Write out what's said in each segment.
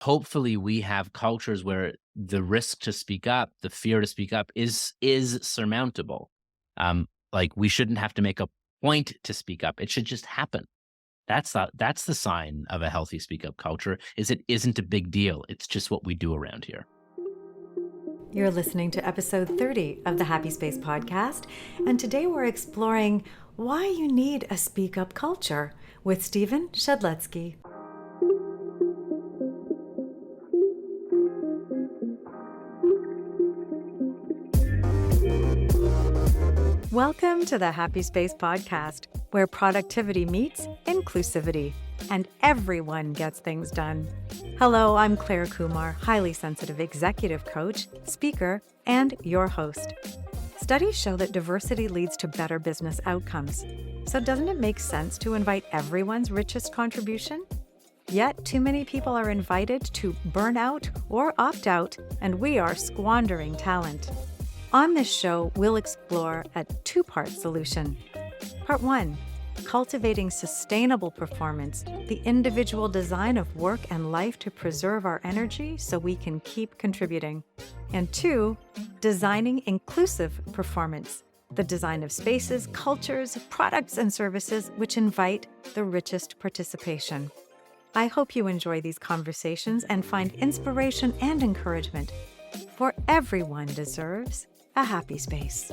hopefully we have cultures where the risk to speak up, the fear to speak up is surmountable. Like we shouldn't have to make a point to speak up. It should just happen. That's the sign of a healthy speak up culture is it isn't a big deal. It's just what we do around here. You're listening to episode 30 of the Happy Space podcast, and today we're exploring why you need a speak up culture with Stephen Shedletsky. Welcome to the Happy Space podcast, where productivity meets inclusivity and everyone gets things done. Hello, I'm Clare Kumar, highly sensitive executive coach, speaker, and your host. Studies show that diversity leads to better business outcomes. So doesn't it make sense to invite everyone's richest contribution? Yet too many people are invited to burn out or opt out, and we are squandering talent. On this show, we'll explore a two-part solution. Part 1, cultivating sustainable performance, the individual design of work and life to preserve our energy so we can keep contributing. And 2, designing inclusive performance, the design of spaces, cultures, products, and services which invite the richest participation. I hope you enjoy these conversations and find inspiration and encouragement, for everyone deserves a happy space.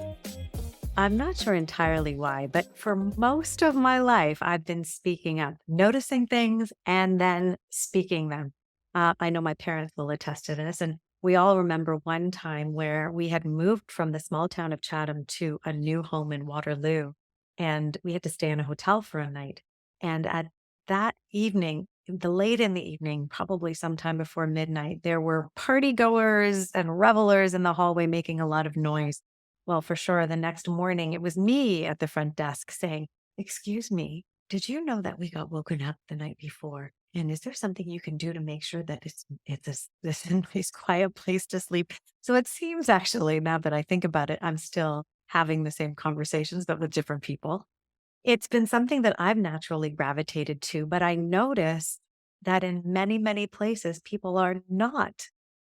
I'm not sure entirely why, but for most of my life, I've been speaking up, noticing things, and then speaking them. I know my parents will attest to this, and we all remember one time where we had moved from the small town of Chatham to a new home in Waterloo, and we had to stay in a hotel for a night. And at that evening, late in the evening, probably sometime before midnight, there were party goers and revelers in the hallway making a lot of noise. Well, for sure, the next morning, it was me at the front desk saying, "Excuse me, did you know that we got woken up the night before? And is there something you can do to make sure that this a nice, quiet place to sleep?" So it seems actually, now that I think about it, I'm still having the same conversations, but with different people. It's been something that I've naturally gravitated to, but I notice that in many, many places, people are not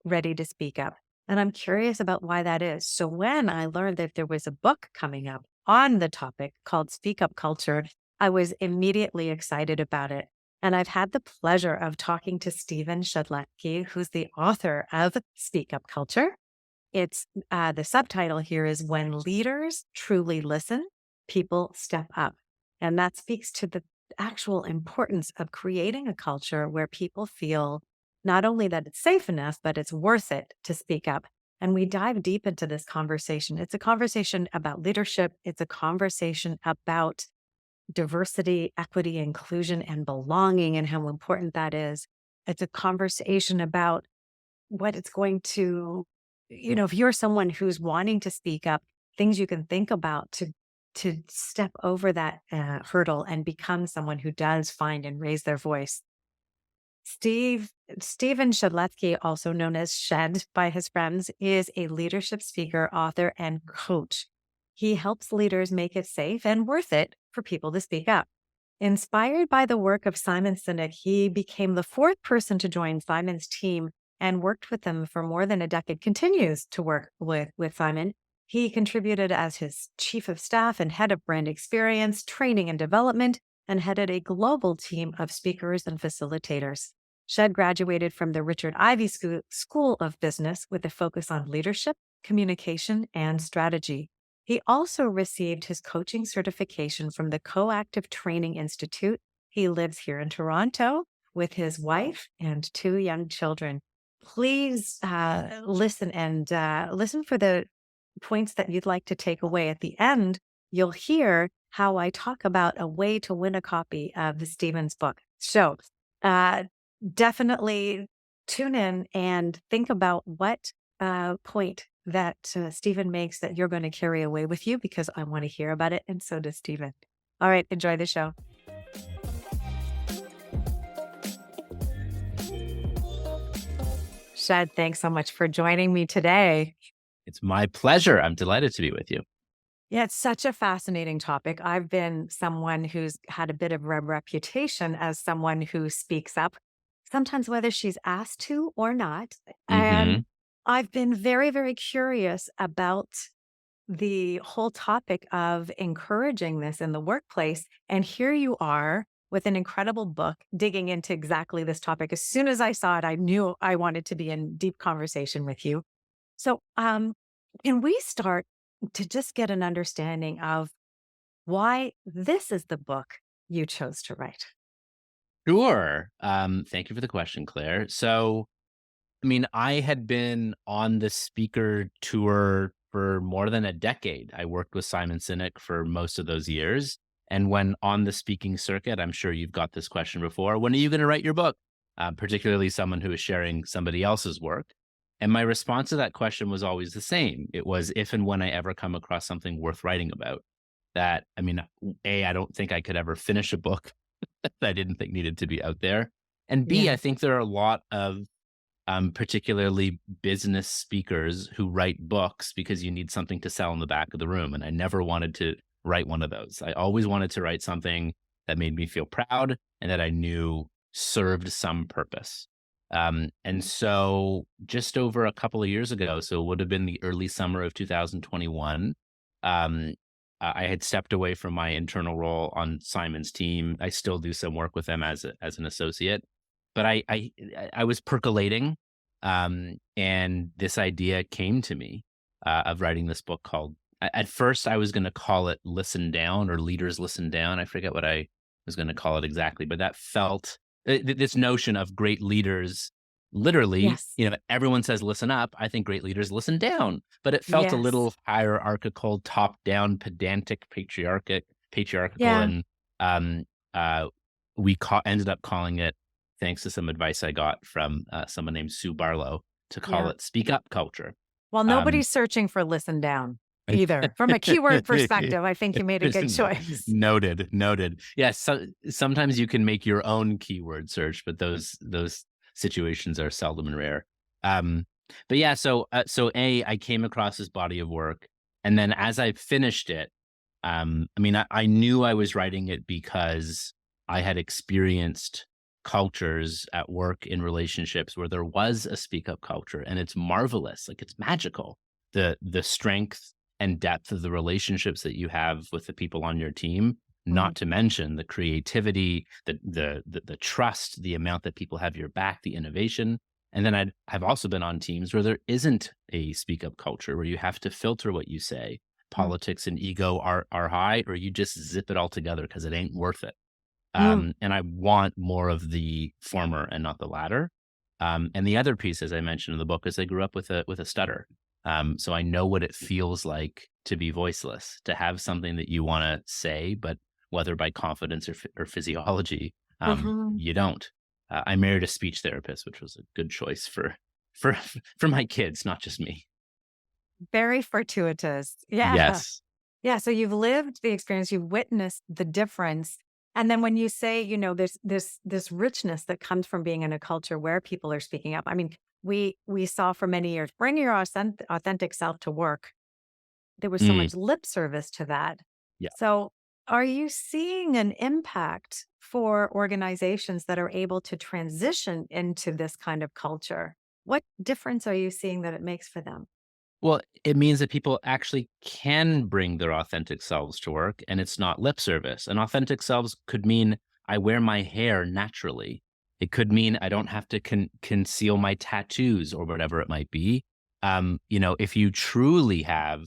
ready to speak up. And I'm curious about why that is. So when I learned that there was a book coming up on the topic called Speak Up Culture, I was immediately excited about it. And I've had the pleasure of talking to Stephen Shedletsky, who's the author of Speak Up Culture. It's the subtitle here is When Leaders Truly Listen, People Step Up. And that speaks to the actual importance of creating a culture where people feel not only that it's safe enough, but it's worth it to speak up. And we dive deep into this conversation. It's a conversation about leadership. It's a conversation about diversity, equity, inclusion, and belonging and how important that is. It's a conversation about what it's going to, if you're someone who's wanting to speak up, things you can think about to step over that hurdle and become someone who does find and raise their voice. Stephen Shedletsky, also known as Shed by his friends, is a leadership speaker, author, and coach. He helps leaders make it safe and worth it for people to speak up. Inspired by the work of Simon Sinek, he became the fourth person to join Simon's team and worked with them for more than a decade, continues to work with Simon. He contributed as his chief of staff and head of brand experience, training and development, and headed a global team of speakers and facilitators. Shed graduated from the Richard Ivey School of Business with a focus on leadership, communication, and strategy. He also received his coaching certification from the Coactive Training Institute. He lives here in Toronto with his wife and 2 young children. Please listen and listen for the points that you'd like to take away. At the end, you'll hear how I talk about a way to win a copy of Stephen's book. So definitely tune in and think about what point that Stephen makes that you're going to carry away with you, because I want to hear about it, and so does Stephen. All right, enjoy the show. Shed, thanks so much for joining me today. It's my pleasure. I'm delighted to be with you. Yeah, it's such a fascinating topic. I've been someone who's had a bit of a reputation as someone who speaks up. sometimes whether she's asked to or not. And Hmm. I've been very, very curious about the whole topic of encouraging this in the workplace. And here you are with an incredible book digging into exactly this topic. As soon as I saw it, I knew I wanted to be in deep conversation with you. So, can we start to just get an understanding of why this is the book you chose to write? Sure. Thank you for the question, Claire. So, I mean, I had been on the speaker tour for more than a decade. I worked with Simon Sinek for most of those years. And when on the speaking circuit, I'm sure you've got this question before, when are you going to write your book? Particularly someone who is sharing somebody else's work. And my response to that question was always the same. It was if and when I ever come across something worth writing about. That, I mean, A, I don't think I could ever finish a book that I didn't think needed to be out there. And B, I Yeah. think there are a lot of particularly business speakers who write books because you need something to sell in the back of the room. And I never wanted to write one of those. I always wanted to write something that made me feel proud and that I knew served some purpose. And so just over a couple of years ago, so it would have been the early summer of 2021, um, I had stepped away from my internal role on Simon's team. I still do some work with them as an associate, but I was percolating, and this idea came to me of writing this book called. At first, I was going to call it "Listen Down" or "Leaders Listen Down." I forget what I was going to call it exactly, but that felt this notion of great leaders. Literally, Yes. everyone says "listen up." I think great leaders listen down, but it felt a Yes. little hierarchical, top-down, pedantic, patriarchal, Yeah. and um, uh, ended up calling it, thanks to some advice I got from someone named Sue Barlow, to call Yeah. it "Speak Up" culture. Well, Um, nobody's searching for listen down either. From a keyword perspective, I think you made a good choice. Noted, noted. Yes, so sometimes you can make your own keyword search, but those situations are seldom and rare. Um, but yeah, so I came across this body of work, and then as I finished it, I mean, I knew I was writing it because I had experienced cultures at work in relationships where there was a speak up culture, and it's marvelous, like it's magical. The strength and depth of the relationships that you have with the people on your team, Mhm. not to mention the creativity, the trust, the amount that people have your back, the innovation. And then I've also been on teams where there isn't a speak up culture, where you have to filter what you say. Mm. Politics and ego are high, or you just zip it all together because it ain't worth it. Mm. And I want more of the former and not the latter. And the other piece, as I mentioned in the book, is I grew up with a stutter. So I know what it feels like to be voiceless, to have something that you want to say, but whether by confidence or physiology, Mhm. you don't. I married a speech therapist, which was a good choice for for my kids, not just me. Very fortuitous. Yeah. Yes. Yeah. So you've lived the experience, you've witnessed the difference. And then when you say, there's this richness that comes from being in a culture where people are speaking up. I mean, we saw for many years, bring your authentic self to work. There was so Mm, much lip service to that. yeah. So are you seeing an impact for organizations that are able to transition into this kind of culture? What difference are you seeing that it makes for them? Well, it means that people actually can bring their authentic selves to work and it's not lip service. And authentic selves could mean I wear my hair naturally. It could mean I don't have to conceal my tattoos or whatever it might be. If you truly have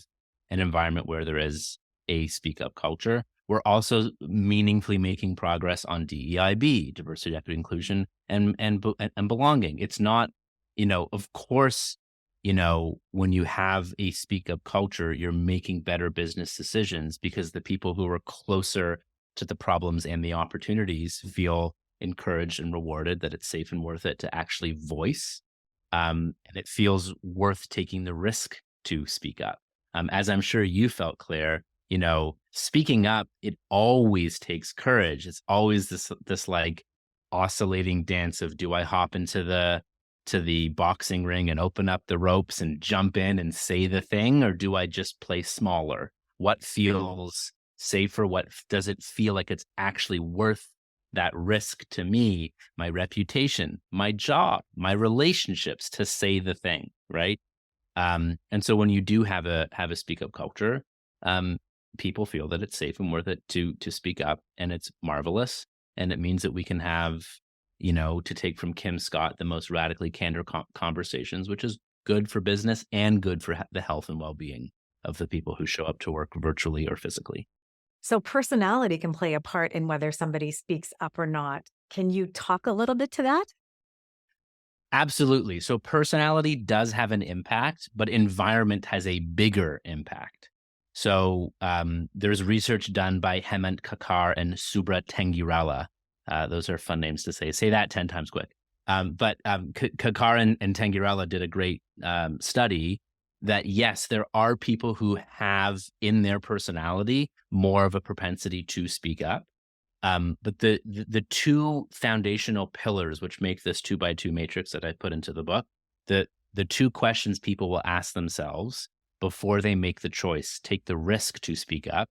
an environment where there is a speak up culture, we're also meaningfully making progress on DEIB, diversity, equity, inclusion, and belonging. It's not, of course, when you have a speak up culture, you're making better business decisions because the people who are closer to the problems and the opportunities feel encouraged and rewarded that it's safe and worth it to actually voice. And it feels worth taking the risk to speak up. As I'm sure you felt, Claire, speaking up, it always takes courage. It's always this like oscillating dance of, do I hop into the boxing ring and open up the ropes and jump in and say the thing, or do I just play smaller? What feels safer? Does it feel like it's actually worth that risk to me, my reputation, my job, my relationships to say the thing, right? And so when you do have a speak up culture, um, people feel that it's safe and worth it to speak up, and it's marvelous. And it means that we can have, to take from Kim Scott, the most radically candor conversations, which is good for business and good for the health and well-being of the people who show up to work virtually or physically. So personality can play a part in whether somebody speaks up or not. Can you talk a little bit to that? Absolutely. So personality does have an impact, but environment has a bigger impact. So there's research done by Hemant Kakar and Subra Tengirala. Those are fun names to say. Say that 10 times quick. But Kakar and Tengirala did a great study that, yes, there are people who have in their personality more of a propensity to speak up. But the two foundational pillars which make this 2x2 matrix that I put into the book, the two questions people will ask themselves before they make the choice, take the risk to speak up,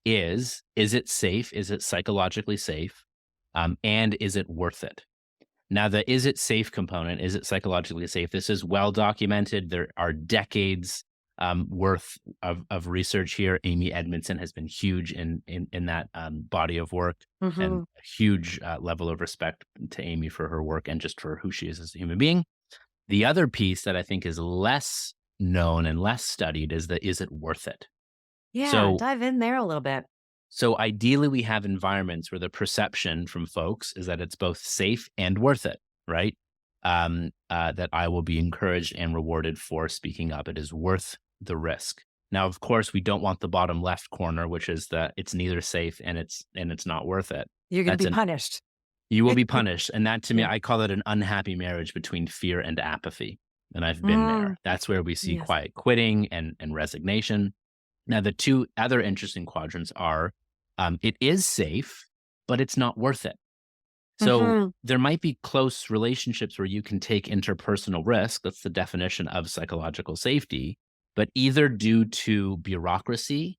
is it safe? Is it psychologically safe? And is it worth it? Now, the is it safe component, is it psychologically safe? This is well documented. There are decades worth of research here. Amy Edmondson has been huge in that body of work, and a huge level of respect to Amy for her work and just for who she is as a human being. The other piece that I think is less known and less studied is is it worth it? Yeah, So, dive in there a little bit. so ideally we have environments where the perception from folks is that it's both safe and worth it, right? That I will be encouraged and rewarded for speaking up. It is worth the risk. Now, of course, we don't want the bottom left corner, which is that it's neither safe and it's not worth it. You're going to That's be punished. You will be punished. And that, to me, Yeah. I call it an unhappy marriage between fear and apathy. And I've been there. That's where we see Yes. quiet quitting and resignation. Now, the two other interesting quadrants are it is safe, but it's not worth it. So there might be close relationships where you can take interpersonal risk. That's the definition of psychological safety. But either due to bureaucracy,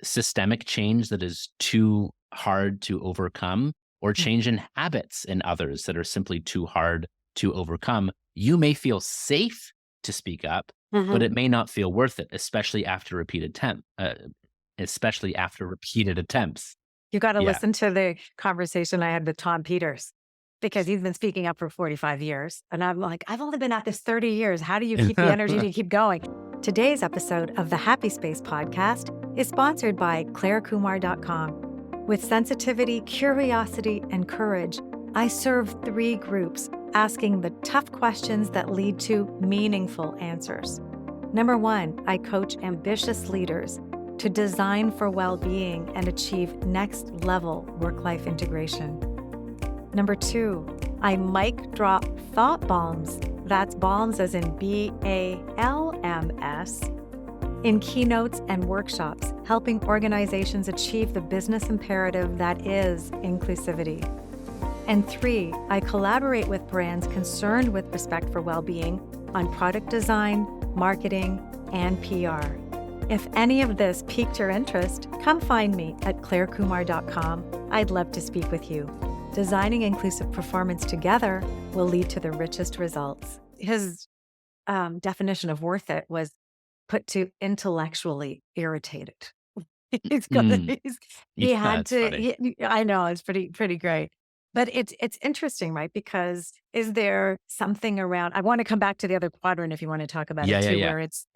systemic change that is too hard to overcome, or change in habits in others that are simply too hard to overcome, you may feel safe to speak up, but it may not feel worth it, especially after repeated attempts. You got to Yeah. listen to the conversation I had with Tom Peters, because he's been speaking up for 45 years. And I'm like, I've only been at this 30 years. How do you keep the energy to keep going? Today's episode of the Happy Space podcast is sponsored by ClareKumar.com. With sensitivity, curiosity, and courage, I serve 3 groups asking the tough questions that lead to meaningful answers. Number 1, I coach ambitious leaders to design for well-being and achieve next-level work-life integration. Number 2, I mic drop thought bombs. That's bombs as in BALMS. In keynotes and workshops, helping organizations achieve the business imperative that is inclusivity. And 3, I collaborate with brands concerned with respect for well-being on product design, marketing, and PR. If any of this piqued your interest, come find me at ClareKumar.com. I'd love to speak with you. Designing inclusive performance together will lead to the richest results. His definition of worth it was put to intellectually irritated. He had That's to. funny. I know, it's pretty great. But it's interesting, right? Because is there something around? I want to come back to the other quadrant if you want to talk about it too, where it's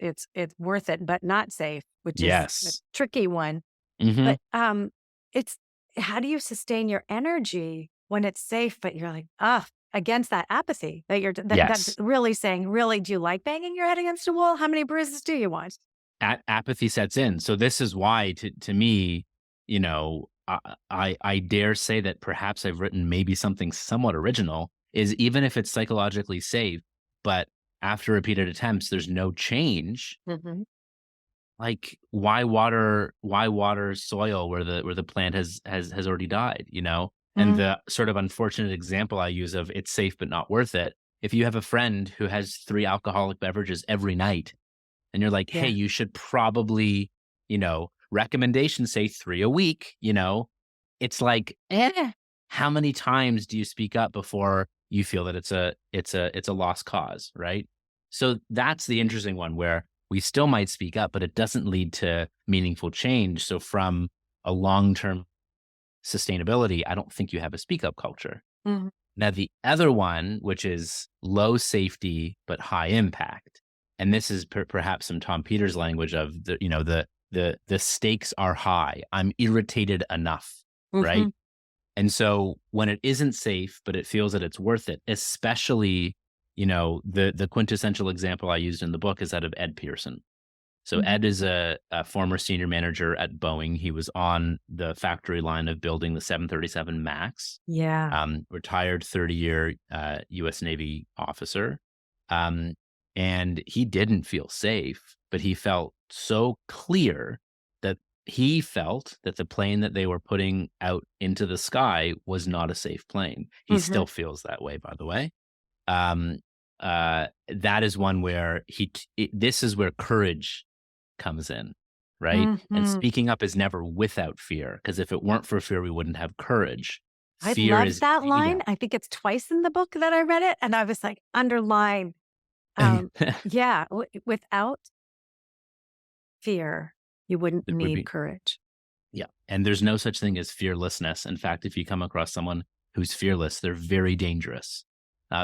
worth it but not safe, which is a Yes. tricky one. Mhm. But it's how do you sustain your energy when it's safe, but you're like, against that apathy that that's Yes. really saying, really, do you like banging your head against a wall? How many bruises do you want? Apathy sets in. So this is why, to me, I dare say that perhaps I've written maybe something somewhat original, is even if it's psychologically safe, but after repeated attempts, there's no change. Like, why water soil where the plant has already died, And the sort of unfortunate example I use of it's safe but not worth it. If you have a friend who has 3 alcoholic beverages every night, and you're like, hey, you should probably, recommendations say 3 a week, it's like, how many times do you speak up before you feel that it's a lost cause, right? So that's the interesting one where we still might speak up, but it doesn't lead to meaningful change. So from a long-term sustainability, I don't think you have a speak up culture. Mhm. Now, the other one, which is low safety but high impact, and this is perhaps some Tom Peters language of the stakes are high. I'm irritated enough, right? Mhm. And so when it isn't safe, but it feels that it's worth it, especially, the quintessential example I used in the book is that of Ed Pearson. So Mhm. Ed is a former senior manager at Boeing. He was on the factory line of building the 737 MAX, Yeah. retired 30-year U.S. Navy officer. Um, and he didn't feel safe, but he felt so clear that he felt that the plane that they were putting out into the sky was not a safe plane. He Mhm. still feels that way, by the way. Um, that is one where this is where courage comes in, right? And Mhm. speaking up is never without fear, because if it weren't for fear, we wouldn't have courage. I Fear love is that line. data. I think it's twice in the book that I read it, and I was like, underline. Yeah, without fear, you wouldn't It would need be, courage. yeah. And there's no such thing as fearlessness. In fact, if you come across someone who's fearless, they're very dangerous.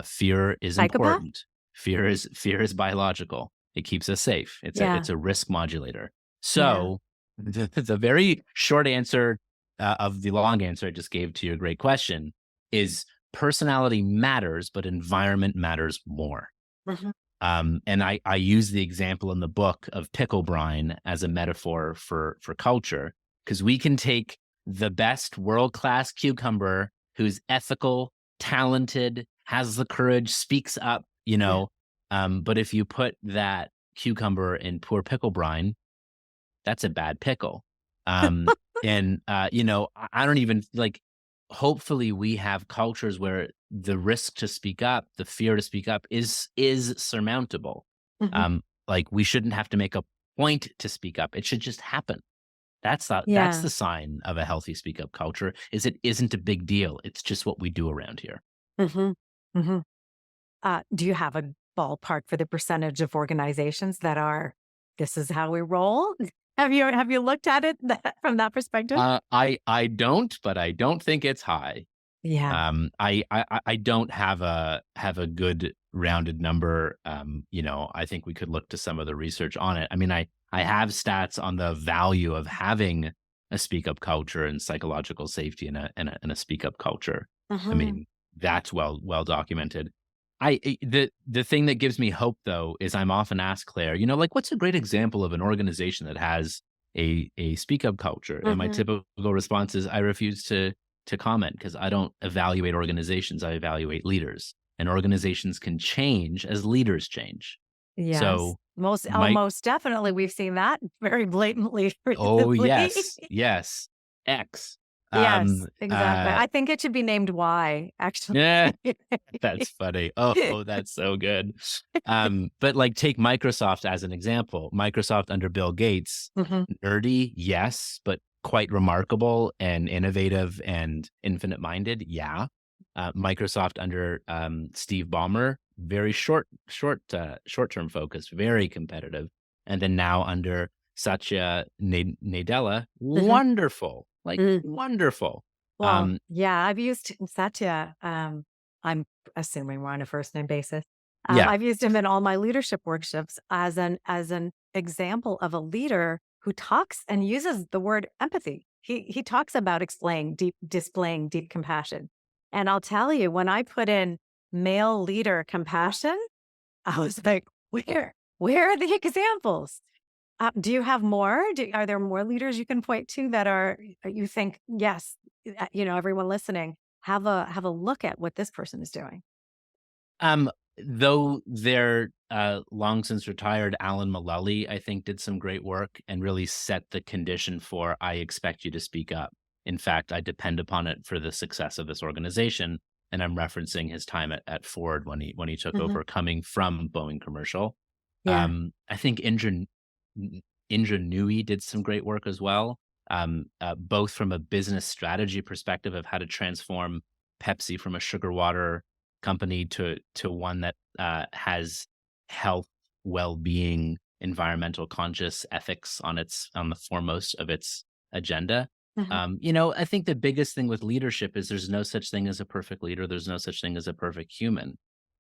Fear is Psychopath? important. Fear is biological. It keeps us safe. Yeah. It's a risk modulator. Yeah. So the very short answer of the long answer I just gave to your great question is personality matters, but environment matters more. Mhm. And I use the example in the book of pickle brine as a metaphor for culture, because we can take the best world class cucumber who's ethical, talented, has the courage, speaks up, Yeah. but if you put that cucumber in poor pickle brine, that's a bad pickle. And I don't even like. Hopefully, we have cultures where the risk to speak up, the fear to speak up, is surmountable. Mhm. Like we shouldn't have to make a point to speak up; it should just happen. That's Yeah. the sign of a healthy speak up culture. Is it isn't a big deal. It's just what we do around here. Mhm. Mhm. Do you have a ballpark for the percentage of organizations that are, this is how we roll? Have you looked at it from that perspective? I don't, but I don't think it's high. Yeah. I don't have a good rounded number. I think we could look to some of the research on it. I mean, I have stats on the value of having a speak up culture and psychological safety in a speak up culture. I Mhm. mean, that's well documented. The thing that gives me hope though is I'm often asked, Claire, like what's a great example of an organization that has a speak up culture? And my Mhm. typical response is I refuse to comment because I don't evaluate organizations, I evaluate leaders. And organizations can change as leaders change. Yes. So my Most definitely, we've seen that very blatantly oh recently. yes, yes. X. Yes, exactly. I think it should be named Y, actually. Yeah, that's funny. Oh, that's so good. But like take Microsoft as an example. Microsoft under Bill Gates, Mhm. nerdy, yes, but quite remarkable and innovative and infinite minded. Yeah. Microsoft under Steve Ballmer, very short term focused, very competitive. And then now under Satya Nadella, Mhm. wonderful, like Mm. wonderful. Well, Um, yeah, I've used Satya. I'm assuming we're on a first name basis. yeah, I've used him in all my leadership workshops as an example of a leader who talks and uses the word empathy. He talks about displaying deep compassion. And I'll tell you, when I put in male leader compassion, I was like, where are the examples? Do you have more? Are there more leaders you can point to that are you think, yes, everyone listening, have a look at what this person is doing. Though they're long since retired, Alan Mullally, I think, did some great work and really set the condition for I expect you to speak up. In fact, I depend upon it for the success of this organization. And I'm referencing his time at Ford when he took Mhm. over, coming from Boeing Commercial. Yeah. I think Indra Nui did some great work as well. both from a business strategy perspective of how to transform Pepsi from a sugar water company to one that has health, well-being, environmental conscious ethics on the foremost of its agenda. Mhm. I think the biggest thing with leadership is there's no such thing as a perfect leader. There's no such thing as a perfect human.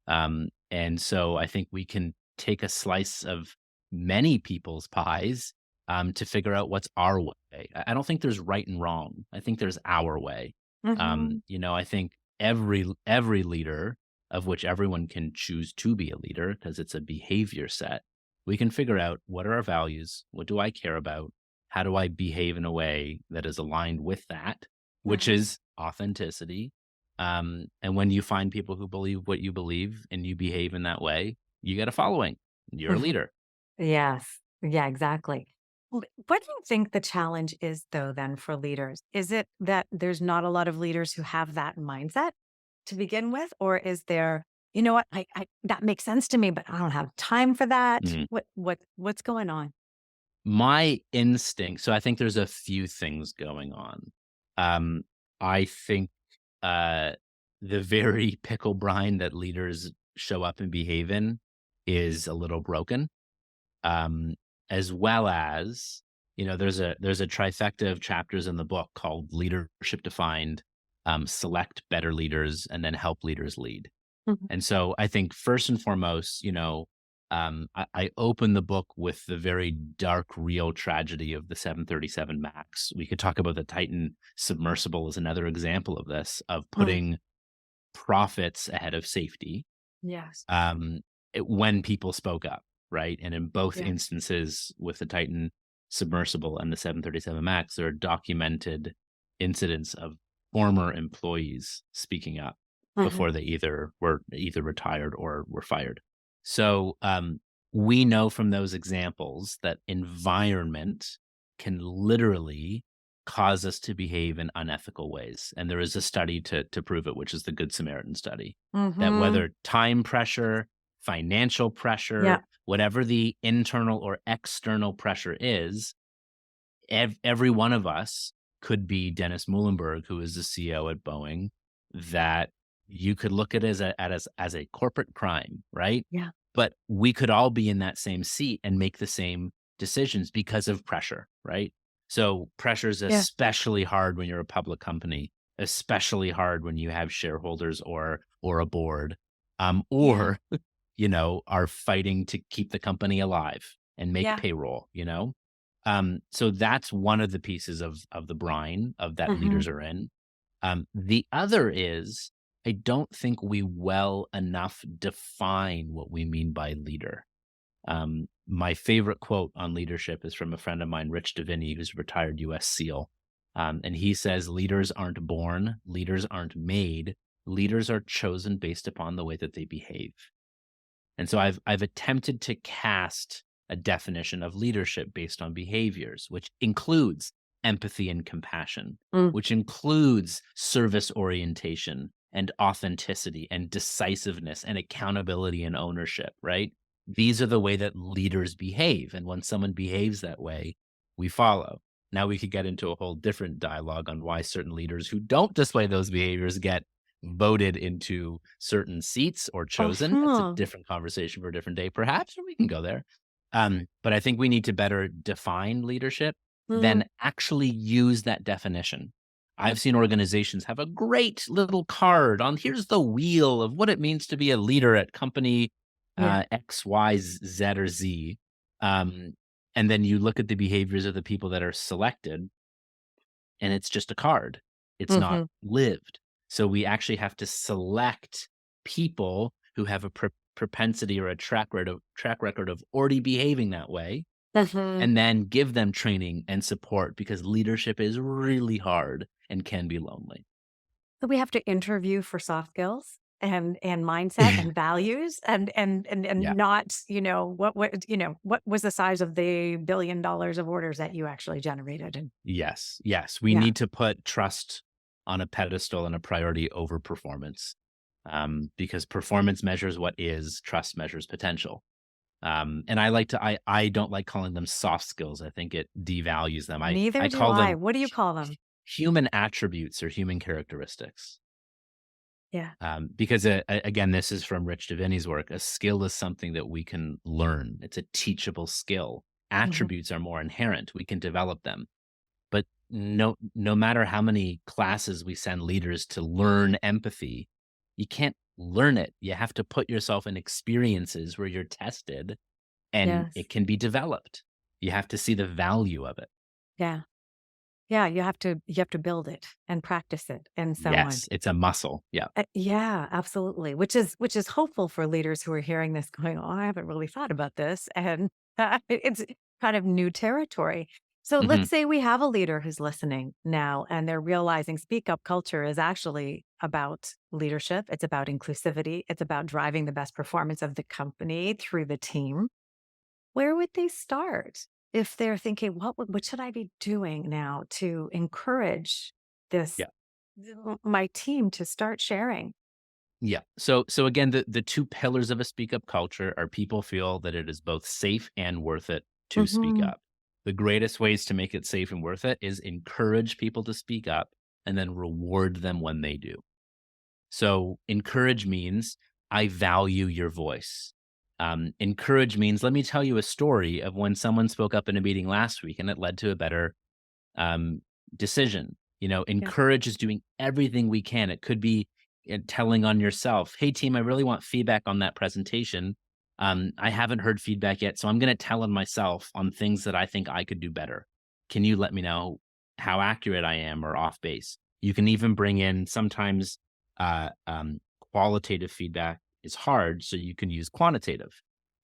And so I think we can take a slice of many people's pies to figure out what's our way. I don't think there's right and wrong. I think there's our way. Mhm. I think every leader, of which everyone can choose to be a leader because it's a behavior set, we can figure out what are our values, what do I care about, how do I behave in a way that is aligned with that, which Mhm. is authenticity. And when you find people who believe what you believe and you behave in that way, you get a following. You're a Mhm. leader. Yes. Yeah, exactly. What do you think the challenge is, though, then for leaders? Is it that there's not a lot of leaders who have that mindset to begin with? Or is there, you know what, that makes sense to me, but I don't have time for that? Mm. What's going on? My instinct, so I think there's a few things going on. Um, I think uh, the very pickle brine that leaders show up and behave in is a little broken. um, as well as there's a trifecta of chapters in the book called Leadership Defined, Select Better Leaders, and then Help Leaders Lead. Mhm. And so I think first and foremost, I open the book with the very dark, real tragedy of the 737 Max. We could talk about the Titan submersible as another example of this, of Mm. putting profits ahead of safety, Yes. um, when people spoke up, right? And in both Yeah. instances, with the Titan submersible and the 737 Max, there are documented incidents of former employees speaking up Mhm. before they either retired or were fired. So we know from those examples that environment can literally cause us to behave in unethical ways. And there is a study to prove it, which is the Good Samaritan study, that Mhm. whether time pressure, financial Yeah. pressure, whatever the internal or external pressure is, every one of us could be Dennis Muhlenberg, who is the CEO at Boeing, that you could look at as a corporate crime, right? Yeah. But we could all be in that same seat and make the same decisions because of pressure, right? So pressure is Yeah. especially hard when you're a public company, especially hard when you have shareholders or a board, Yeah. or are fighting to keep the company alive and make Yeah. payroll. So that's one of the pieces of the brine of that Mhm. leaders are in. The other is I don't think we well enough define what we mean by leader. My favorite quote on leadership is from a friend of mine, Rich Davini, who's a retired US SEAL. And he says, leaders aren't born, leaders aren't made, leaders are chosen based upon the way that they behave. And so I've attempted to cast a definition of leadership based on behaviors, which includes empathy and compassion, Mm. which includes service orientation and authenticity and decisiveness and accountability and ownership, right? These are the way that leaders behave. And when someone behaves that way, we follow. Now we could get into a whole different dialogue on why certain leaders who don't display those behaviors get voted into certain seats or chosen. That's a Uh-huh. different conversation for a different day, perhaps, or we can go there. But I think we need to better define leadership Mhm. than actually use that definition. I've seen organizations have a great little card on here's the wheel of what it means to be a leader at company Yeah. X, Y, Z, or Z. Um, and then you look at the behaviors of the people that are selected, and it's just a card. It's not Mhm. lived. So we actually have to select people who have a propensity or a track record of already behaving that way, Mhm. and then give them training and support because leadership is really hard and can be lonely. So we have to interview for soft skills and mindset and values and Yeah. not, what was the size of the $1 billion of orders that you actually generated? And Yes. Yes. We yeah. need to put trust on a pedestal and a priority over performance, because performance measures what is, trust measures potential. And I don't like calling them soft skills. I think it devalues them. Neither I do call I. them What do you call them? human attributes or human characteristics. Yeah. Because again, this is from Rich Divini's work. A skill is something that we can learn. It's a teachable skill. Mhm. Attributes are more inherent. We can develop them. But no matter how many classes we send leaders to learn empathy, you can't learn it. You have to put yourself in experiences where you're tested and Yes. it can be developed. You have to see the value of it. Yeah. Yeah, you have to build it and practice it and so on. Yes, it's a muscle. Yeah. Yeah, absolutely. Which is hopeful for leaders who are hearing this going, "Oh, I haven't really thought about this." And it's kind of new territory. So let's Mhm. say we have a leader who's listening now and they're realizing speak up culture is actually about leadership. It's about inclusivity. It's about driving the best performance of the company through the team. Where would they start if they're thinking, what should I be doing now to encourage this Yeah. my team to start sharing? Yeah. So again, the two pillars of a speak up culture are people feel that it is both safe and worth it to speak Mhm. up. The greatest ways to make it safe and worth it is encourage people to speak up and then reward them when they do. So encourage means I value your voice. Encourage means let me tell you a story of when someone spoke up in a meeting last week and it led to a better um, decision. Yeah. Encourage is doing everything we can. It could be telling on yourself, hey, team, I really want feedback on that presentation. I haven't heard feedback yet, so I'm going to tell on myself on things that I think I could do better. Can you let me know how accurate I am or off base? You can even bring in sometimes uh, um, qualitative feedback is hard, so you can use quantitative.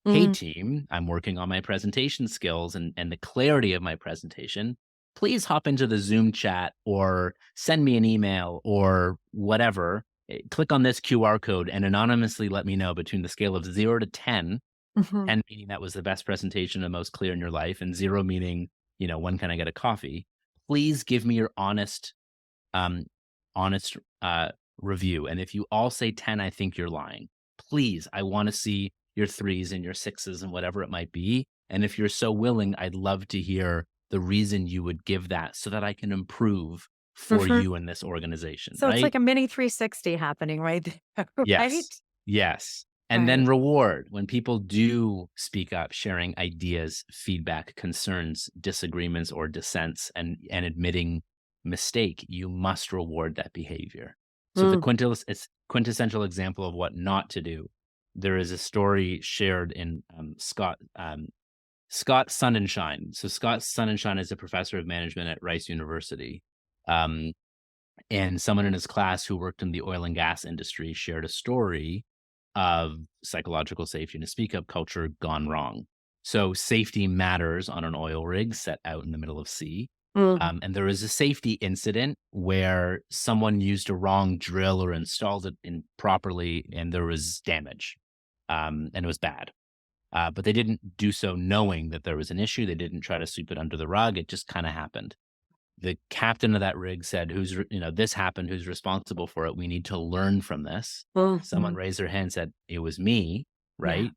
Hey, Mhm. team, I'm working on my presentation skills and the clarity of my presentation. Please hop into the Zoom chat or send me an email or whatever. Click on this QR code and anonymously let me know between the scale of 0 to 10, Mhm. 10 meaning that was the best presentation and most clear in your life, and 0 meaning, when can I get a coffee? Please give me your um, honest review. And if you all say 10, I think you're lying. Please, I want to see your threes and your sixes and whatever it might be. And if you're so willing, I'd love to hear the reason you would give that so that I can improve for Mhm. you in this organization, So it's right? like a mini 360 happening right there, right? Yes. Yes. And then Right. reward when people do speak up, sharing ideas, feedback, concerns, disagreements, or dissents, and admitting mistake, you must reward that behavior. So Mm. it's quintessential example of what not to do. There is a story shared in Scott Sonnenschein. So Scott Sonnenschein is a professor of management at Rice University. Um, and someone in his class who worked in the oil and gas industry shared a story of psychological safety and a speak up culture gone wrong. So safety matters on an oil rig set out in the middle of sea. Mhm. And there was a safety incident where someone used a wrong drill or installed it improperly, and there was damage, and it was bad. But they didn't do so knowing that there was an issue. They didn't try to sweep it under the rug. It just kind of happened. The captain of that rig said, this happened, who's responsible for it? We need to learn from this. Someone Mhm. raised their hand and said, it was me, Yeah. right?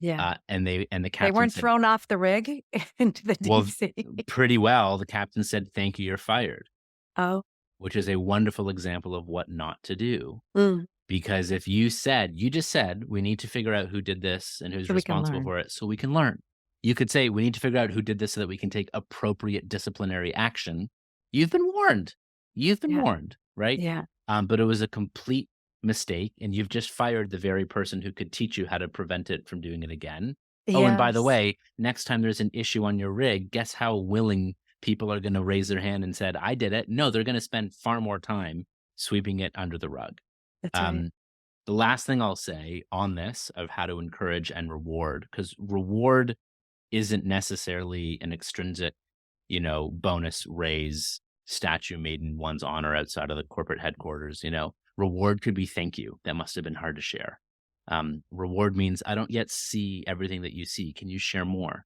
Yeah. And the They captain weren't said, thrown off the rig into the deep well, sea. pretty well. The captain said, thank you, you're fired, Oh. which is a wonderful example of what not to do. Mm. Because if you just said, we need to figure out who did this and who's So we can responsible learn. for it so we can learn. You could say, we need to figure out who did this so that we can take appropriate disciplinary action. You've been warned. You've been Yeah. warned, right? Yeah. But it was a complete mistake, and you've just fired the very person who could teach you how to prevent it from doing it again. Oh, and by the Yes. way, next time there's an issue on your rig, guess how willing people are going to raise their hand and said, I did it. No, they're going to spend far more time sweeping it under the rug. That's right. Um, the last thing I'll say on this of how to encourage and reward, because reward isn't necessarily an extrinsic, bonus raise statue made in one's honor outside of the corporate headquarters. Reward could be thank you. That must have been hard to share. Reward means I don't yet see everything that you see. Can you share more?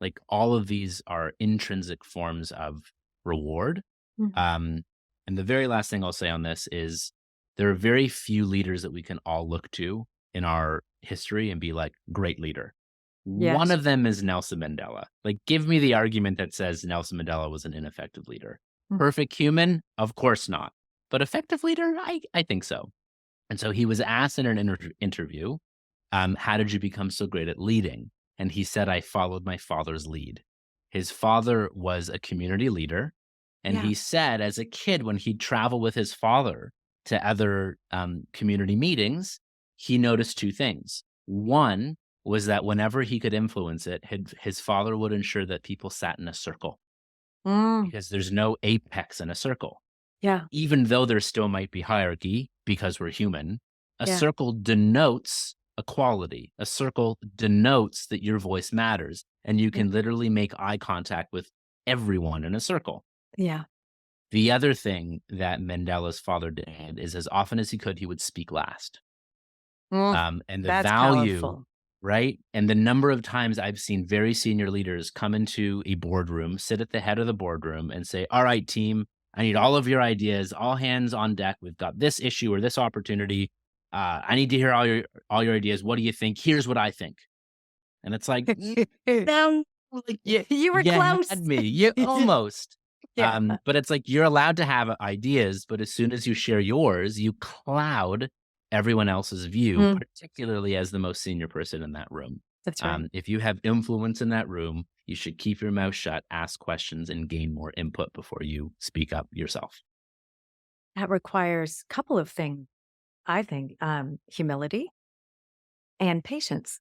Like all of these are intrinsic forms of reward. Mhm. um, and the very last thing I'll say on this is there are very few leaders that we can all look to in our history and be like, great leader. One Yes. of them is Nelson Mandela. Like, give me the argument that says Nelson Mandela was an ineffective leader. Mm. Perfect human? Of course not. But effective leader? I think so. And so he was asked in an interview, how did you become so great at leading? And he said, I followed my father's lead. His father was a community leader. And Yeah. he said, as a kid, when he'd travel with his father to other community meetings, he noticed two things. One was that whenever he could influence it, his father would ensure that people sat in a circle Mm. because there's no apex in a circle. Yeah. Even though there still might be hierarchy because we're human, a Yeah. circle denotes equality. A circle denotes that your voice matters and you Yeah. can literally make eye contact with everyone in a circle. Yeah. The other thing that Mandela's father did is as often as he could, he would speak last. Mm. And the That's value, powerful. right? And the number of times I've seen very senior leaders come into a boardroom, sit at the head of the boardroom and say, all right, team, I need all of your ideas, all hands on deck. We've got this issue or this opportunity. I need to hear all your ideas. What do you think? Here's what I think. And it's like, no, like You were you close. had me. You almost. Yeah. But it's like you're allowed to have ideas, but as soon as you share yours, you cloud everyone else's view, Mm. particularly as the most senior person in that room. That's right. If you have influence in that room, you should keep your mouth shut, ask questions, and gain more input before you speak up yourself. That requires a couple of things, I think, humility and patience.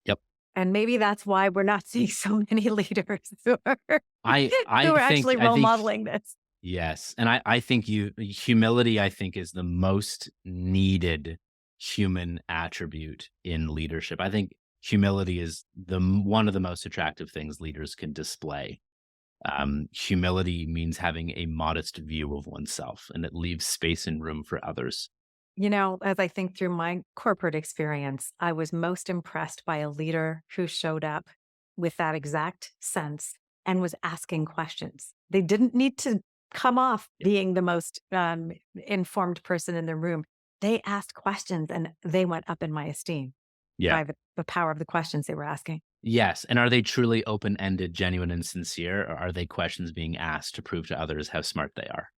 Yep. And maybe that's why we're not seeing so many leaders who are, I who are actually I role think modeling this. yes, and I think humility, I think, is the most needed human attribute in leadership. I think humility is one of the most attractive things leaders can display. Humility means having a modest view of oneself, and it leaves space and room for others. You know, as I think through my corporate experience, I was most impressed by a leader who showed up with that exact sense and was asking questions. They didn't need to come off being the most informed person in the room. They asked questions and they went up in my esteem Yeah. by the power of the questions they were asking. Yes. And are they truly open ended, genuine, and sincere, or are they questions being asked to prove to others how smart they are?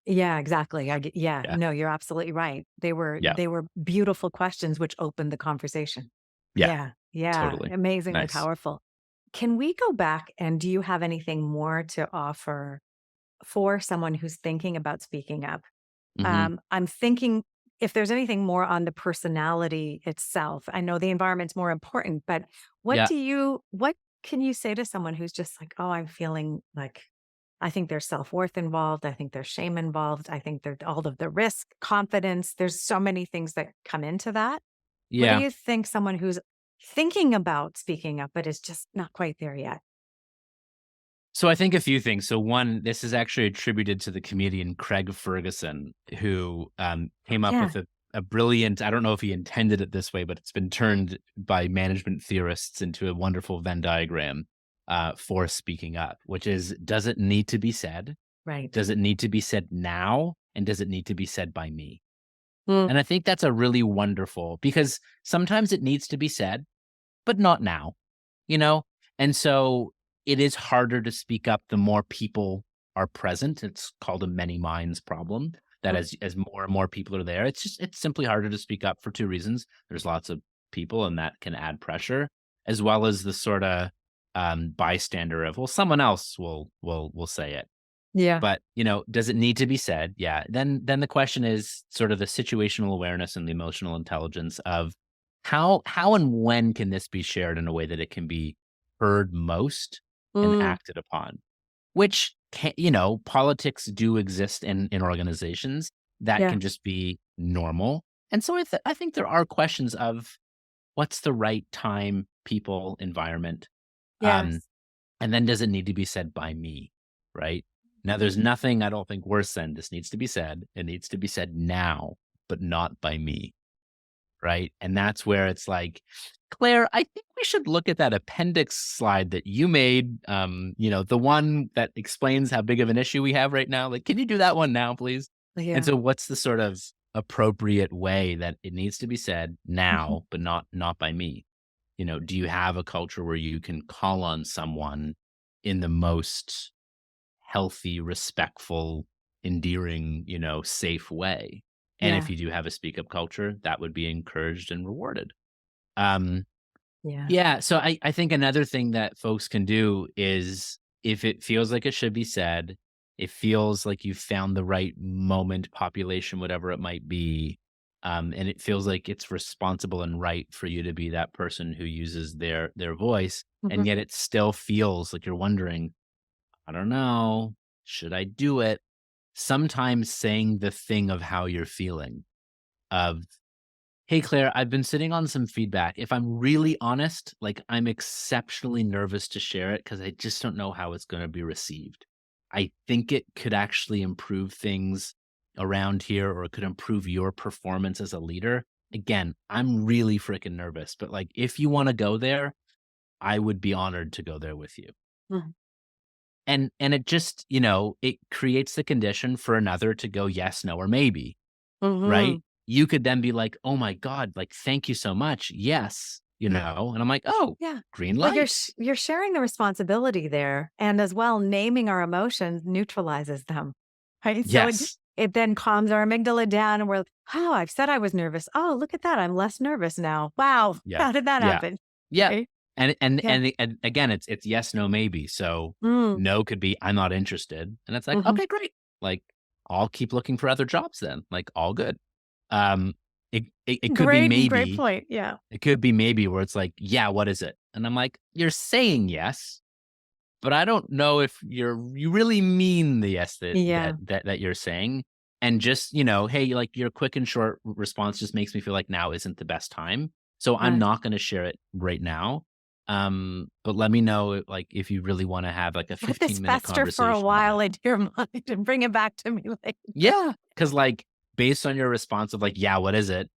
Yeah, exactly. Yeah, Yeah. no, you're absolutely right. They were Yeah. beautiful questions which opened the conversation. Yeah. Yeah, yeah, Totally. amazingly Nice. powerful. Can we go back and do you have anything more to offer for someone who's thinking about speaking up? Hmm. I'm thinking if there's anything more on the personality itself. I know the environment's more important, but Yeah. what can you say to someone who's just like, oh, I'm feeling like I think there's self-worth involved. I think there's shame involved. I think there's all of the risk, confidence. There's so many things that come into that. What do Yeah. you think someone who's thinking about speaking up, but is just not quite there yet? So I think a few things. So one, this is actually attributed to the comedian Craig Ferguson, who came up Yeah. with a brilliant, I don't know if he intended it this way, but it's been turned by management theorists into a wonderful Venn diagram for speaking up, which is, does it need to be said? Right. Does it need to be said now? And does it need to be said by me? Mm. And I think that's a really wonderful, because sometimes it needs to be said, but not now, you know? And so it is harder to speak up the more people are present. It's called a many minds problem, that Mm. as more and more people are there, it's simply harder to speak up for two reasons. There's lots of people and that can add pressure, as well as the sort of bystander of, well, someone else will say it. Yeah. But, does it need to be said? Yeah. Then the question is sort of the situational awareness and the emotional intelligence of how and when can this be shared in a way that it can be heard most and Mm. acted upon, which can, politics do exist in organizations that Yeah. can just be normal. And so I think there are questions of what's the right time, people, environment. Um, Yes. and then does it need to be said by me? Right. Now, there's nothing I don't think worse than this needs to be said. It needs to be said now, but not by me. Right. And that's where it's like, Claire, I think we should look at that appendix slide that you made. The one that explains how big of an issue we have right now. Like, can you do that one now, please? And Yeah. so what's the sort of appropriate way that it needs to be said Mhm. now, but not by me? do you have a culture where you can call on someone in the most healthy, respectful, endearing, safe way? And if Yeah. you do have a speak up culture, that would be encouraged and rewarded. Um, Yeah. yeah. So I think another thing that folks can do is, if it feels like it should be said, it feels like you've found the right moment, population, whatever it might be, and it feels like it's responsible and right for you to be that person who uses their voice, and Mhm. yet it still feels like you're wondering, I don't know, should I do it? Sometimes saying the thing of how you're feeling, of, hey, Claire, I've been sitting on some feedback. If I'm really honest, like, I'm exceptionally nervous to share it because I just don't know how it's going to be received. I think it could actually improve things around here, or it could improve your performance as a leader. Again, I'm really freaking nervous, but like, if you want to go there, I would be honored to go there with you. Mhm. And it just, it creates the condition for another to go yes, no, or maybe. Right? Mhm. You could then be like, "Oh my god, like, thank you so much. Yes." And I'm like, "Oh, Yeah. green Well, light." you're sharing the responsibility there, and as well, naming our emotions neutralizes them, right? So Yes. it then calms our amygdala down, and we're like, "Oh, I've said I was nervous. Oh, look at that, I'm less nervous now. Wow, Yeah. how did that Yeah. happen?" Yeah. Right? And and Yeah. and and again, it's yes, no, maybe. So, Mm. no could be, "I'm not interested." And it's like, Mhm. "Okay, great." Like, I'll keep looking for other jobs then, like, all good. Um, it could be Great maybe. point. Yeah. It could be maybe where it's like, "Yeah, what is it?" And I'm like, "You're saying yes, but I don't know if you really mean the yes that that Yeah. that that you're saying." And just, hey, like, your quick and short response just makes me feel like now isn't the best time. So I'm Right. not going to share it right now. But let me know, like, if you really want to have like a Let this 15-minute fester for a conversation on while it. into your mind and bring it back to me later. Yeah. Cause like, based on your response of like, yeah, what is it?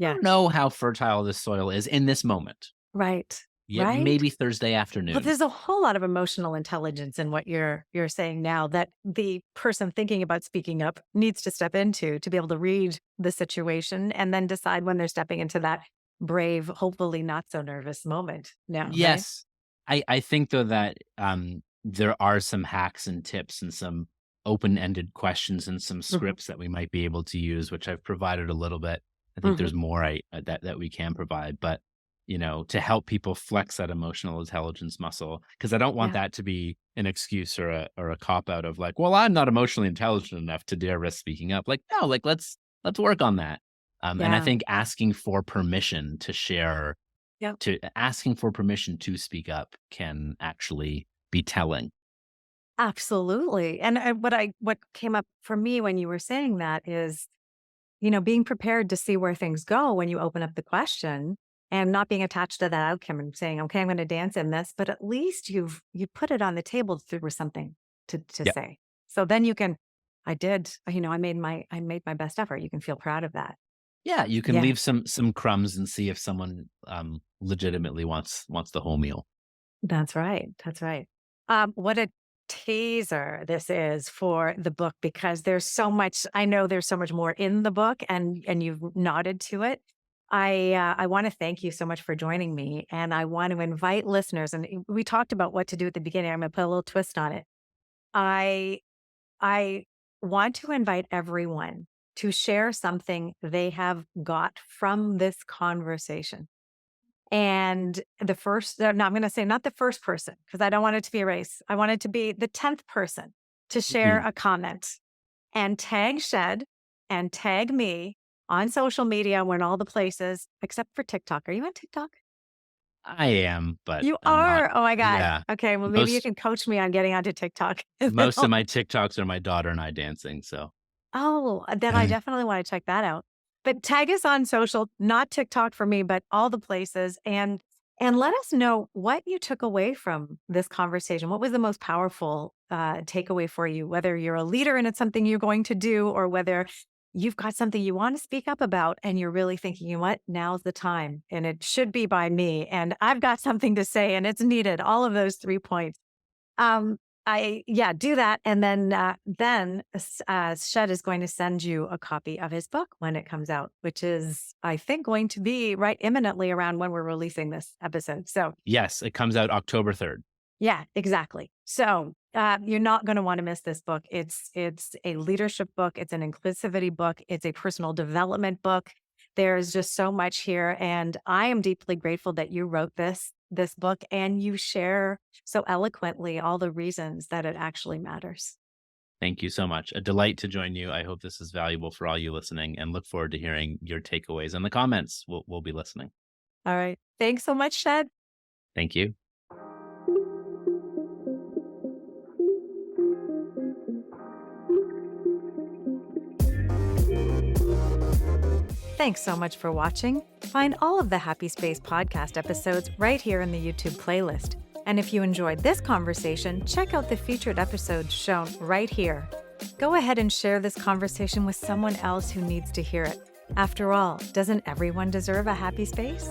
I Yeah. don't know how fertile this soil is in this moment. Right. Yeah, Right? maybe Thursday Well, afternoon. there's a whole lot of emotional intelligence in what you're saying now that the person thinking about speaking up needs to step into to be able to read the situation and then decide when they're stepping into that brave, hopefully not so nervous moment now, right? Yes. I think though that, there are some hacks and tips and some open-ended questions and some Mhm. scripts that we might be able to use, which I've provided a little bit. I think Mhm. there's more that we can provide, but, to help people flex that emotional intelligence muscle, because I don't want Yeah. that to be an excuse or a cop out of like, "Well, I'm not emotionally intelligent enough to dare risk speaking up." Like, no, like, let's work on that. And I Yeah. think asking for permission to share, Yep. to asking for permission to speak up can actually be telling. Absolutely. And what came up for me when you were saying that is, being prepared to see where things go when you open up the question and not being attached to that outcome and saying, okay, I'm going to dance in this, but at least you put it on the table through something to Yeah. say. So then you can, I did, I made my best effort. You can feel proud of that. Yeah, you can Yeah, leave some crumbs and see if someone, legitimately wants the whole meal. that's right. That's right. What a teaser this is for the book because there's so much, I know there's so much more in the book and you've nodded to it. I want to thank you so much for joining me, and I want to invite listeners. And we talked about what to do at the beginning. I'm going to put a little twist on it. I I want to invite everyone to share something they have got from this conversation. And the first, no, I'm going to say not the first person because I don't want it to be a race. I want it to be the 10th person to share Mhm. a comment and tag Shed and tag me on social media. We're in all the places except for TikTok. Are you on TikTok? I am, but You I'm not. are? Oh my God. Yeah. Okay. Well, maybe you Most can coach me on getting onto TikTok. most of my TikToks are my daughter and I dancing, so. Oh, then I definitely want to check that out. But tag us on social, not TikTok for me, but all the places, and let us know what you took away from this conversation. What was the most powerful takeaway for you? Whether you're a leader and it's something you're going to do, or whether you've got something you want to speak up about, and you're really thinking, you know what, now's the time, and it should be by me, and I've got something to say, and it's needed. All of those 3 points. Um, Do that. And then Shed is going to send you a copy of his book when it comes out, which is, I think, going to be right imminently around when we're releasing this episode. So Yes, it comes out October 3rd. yeah, exactly. So you're not going to want to miss this book. It's a leadership book. It's an inclusivity book. It's a personal development book. There's just so much here. And I am deeply grateful that you wrote this book and you share so eloquently all the reasons that it actually matters. Thank you so much. A delight to join you. I hope this is valuable for all you listening and look forward to hearing your takeaways in the comments. We'll be listening. All right. Thanks so much, Shed. Thank you. Thanks so much for watching. Find all of the Happy Space podcast episodes right here in the YouTube playlist. And if you enjoyed this conversation, check out the featured episodes shown right here. Go ahead and share this conversation with someone else who needs to hear it. After all, doesn't everyone deserve a happy space?